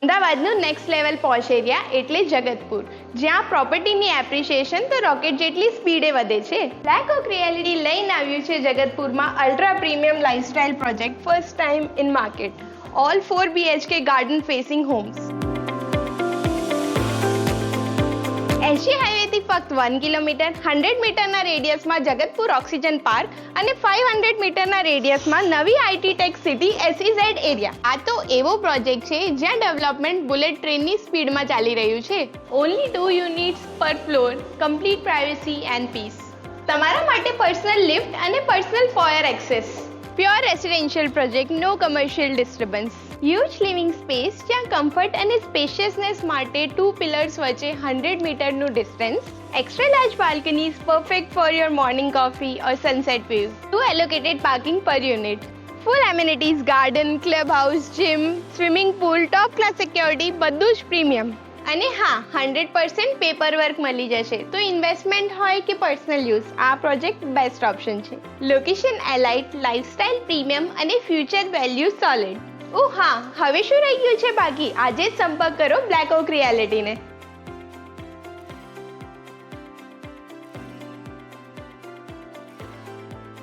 અમદાવાદનું next level posh area એટલે જગતપુર, જ્યાં પ્રોપર્ટીની એપ્રિસિએશન તો રોકેટ જેટલી સ્પીડે વધે છે. બ્લેક ઓક રિયાલિટી લઈને આવ્યું છે જગતપુરમાં ultra premium lifestyle project, first time in market. All 4 BHK garden facing homes. એશી હાઈવેથી ફક્ત 1 કિલોમીટર, 100 મીટરના રેડિયસમાં જગતપુર ઓક્સિજન પાર્ક અને 500 મીટરના રેડિયસમાં નવી IT tech city SEZ area. આ તો એવો પ્રોજેક્ટ છે જ્યાં ડેવલપમેન્ટ બુલેટ ટ્રેનની સ્પીડમાં ચાલી રહ્યું છે. Only 2 units per floor, complete privacy and peace. તમારા માટે પર્સનલ લિફ્ટ અને personal foyer access. Pure residential project, no commercial disturbance. Huge living space, જ્યાં કમ્ફર્ટ અને સ્પેશિયસનેસ માટે 2 પિલર્સ વચ્ચે 100 મીટરનું distance. Extra large balconies perfect for your morning coffee or sunset views. 2 allocated parking per unit. Full amenities, garden, clubhouse, gym, swimming pool, top class security, બધું જ premium. અને હા, 100% paper work મળી જશે. તો ઇન્વેસ્ટમેન્ટ હોય કે પર્સનલ યુઝ, આ પ્રોજેક્ટ બેસ્ટ ઓપ્શન છે. લોકેશન એલાઇટ, લાઇફસ્ટાઇલ પ્રીમિયમ અને ફ્યુચર વેલ્યુ સોલિડ. ઓ હા, હવે શું રહી ગયું છે બાકી? આજે જ સંપર્ક કરો બ્લેક ઓક રિયાલિટીને.